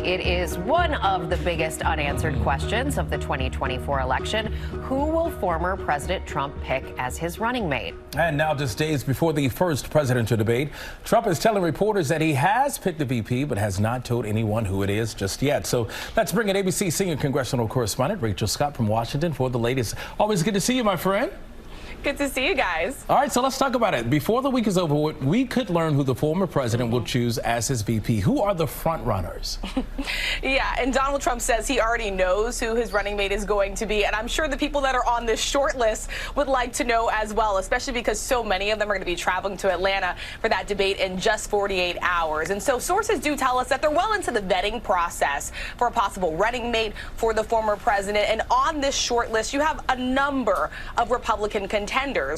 It is one of the biggest unanswered questions of the 2024 election. Who will former President Trump pick as his running mate? And now, just days before the first presidential debate, Trump is telling reporters that he has picked the VP, but has not told anyone who it is just yet. So let's bring in ABC senior congressional correspondent Rachel Scott from Washington for the latest. Always good to see you, my friend. Good to see you guys. All right, so let's talk about it. Before the week is over, we could learn who the former president will choose as his VP. Who are the front runners? Yeah, and Donald Trump says he already knows who his running mate is going to be. And I'm sure the people that are on this short list would like to know as well, especially because so many of them are going to be traveling to Atlanta for that debate in just 48 hours. And so sources do tell us that they're well into the vetting process for a possible running mate for the former president. And on this short list, you have a number of Republican contenders,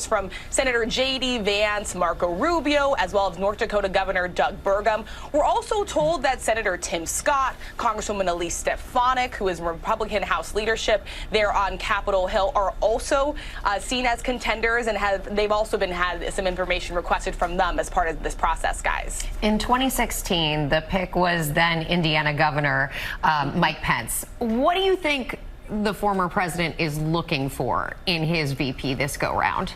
from Senator J.D. Vance, Marco Rubio, as well as North Dakota Governor Doug Burgum. We're also told that Senator Tim Scott, Congresswoman Elise Stefanik, who is Republican House leadership there on Capitol Hill, are also seen as contenders, and they've also had some information requested from them as part of this process, guys. In 2016, the pick was then Indiana Governor Mike Pence. What do you think the former president is looking for in his VP this go round?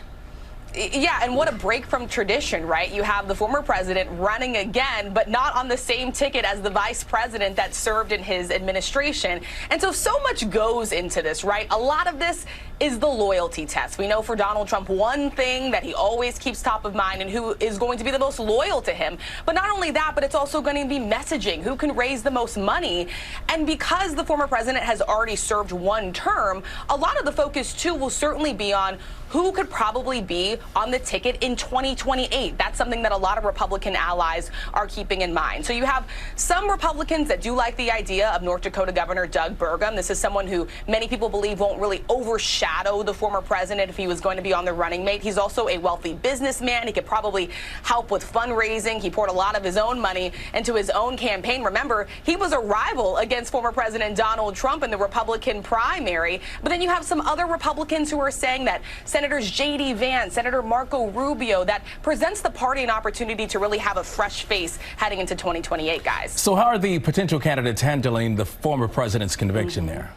Yeah, and what a break from tradition, right? You have the former president running again, but not on the same ticket as the vice president that served in his administration. And so much goes into this, right? A lot of this is the loyalty test. We know for Donald Trump, one thing that he always keeps top of mind and who is going to be the most loyal to him. But not only that, but it's also going to be messaging, who can raise the most money. And because the former president has already served one term, a lot of the focus, too, will certainly be on who could probably be on the ticket in 2028. That's something that a lot of Republican allies are keeping in mind. So you have some Republicans that do like the idea of North Dakota Governor Doug Burgum. This is someone who many people believe won't really overshadow the former president if he was going to be on the running mate. He's also a wealthy businessman. He could probably help with fundraising. He poured a lot of his own money into his own campaign. Remember, he was a rival against former President Donald Trump in the Republican primary. But then you have some other Republicans who are saying that Senators J.D. Vance, Senator Marco Rubio, that presents the party an opportunity to really have a fresh face heading into 2028, guys. So how are the potential candidates handling the former president's conviction there?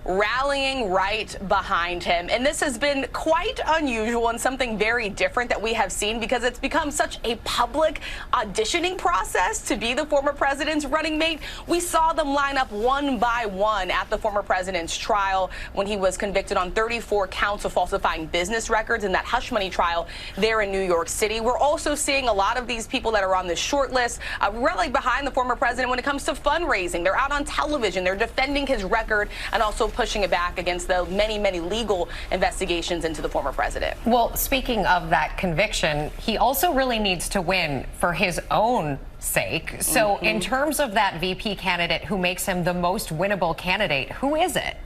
Rallying right behind him. And this has been quite unusual and something very different that we have seen, because it's become such a public auditioning process to be the former president's running mate. We saw them line up one by one at the former president's trial when he was convicted on 34 counts of falsifying business records in that hush money trial there in New York City. We're also seeing a lot of these people that are on this short list really behind the former president when it comes to fundraising. They're out on television. They're defending his record and also pushing it back against the many legal investigations into the former president. Well, speaking of that conviction, he also really needs to win for his own sake. So in terms of that VP candidate who makes him the most winnable candidate, who is it?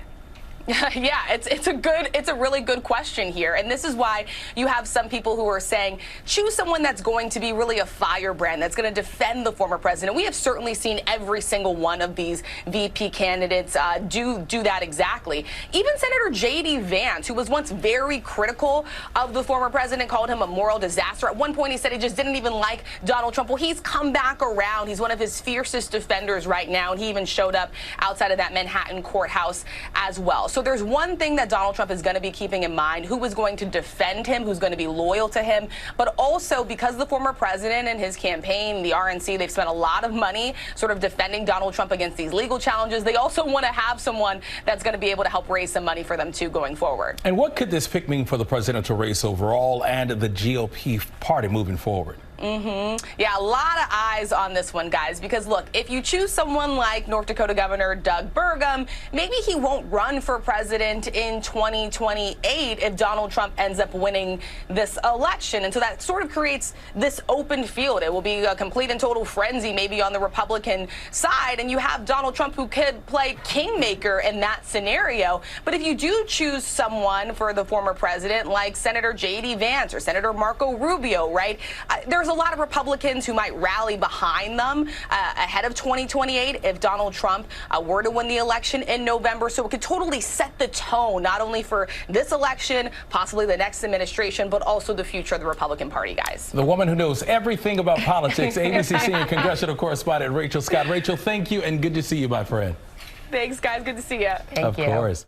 Yeah, it's a really good question here. And this is why you have some people who are saying choose someone that's going to be really a firebrand, that's going to defend the former president. We have certainly seen every single one of these VP candidates do that exactly. Even Senator J.D. Vance, who was once very critical of the former president, called him a moral disaster. At one point, he said he just didn't even like Donald Trump. Well, he's come back around. He's one of his fiercest defenders right now, and he even showed up outside of that Manhattan courthouse as well. So there's one thing that Donald Trump is going to be keeping in mind: who is going to defend him, who's going to be loyal to him. But also, because the former president and his campaign, the RNC, they've spent a lot of money sort of defending Donald Trump against these legal challenges, they also want to have someone that's going to be able to help raise some money for them too going forward. And what could this pick mean for the presidential race overall and the GOP party moving forward? Yeah, a lot of eyes on this one, guys, because look, if you choose someone like North Dakota Governor Doug Burgum, maybe he won't run for president in 2028 if Donald Trump ends up winning this election. And so that sort of creates this open field. It will be a complete and total frenzy maybe on the Republican side. And you have Donald Trump, who could play kingmaker in that scenario. But if you do choose someone for the former president like Senator J.D. Vance or Senator Marco Rubio, right, there's there's a lot of Republicans who might rally behind them ahead of 2028 if Donald Trump were to win the election in November. So it could totally set the tone, not only for this election, possibly the next administration, but also the future of the Republican Party, guys. The woman who knows everything about politics, ABC senior congressional correspondent Rachel Scott. Rachel, thank you, and good to see you, my friend. Thanks, guys. Good to see you. Thank you. Of course.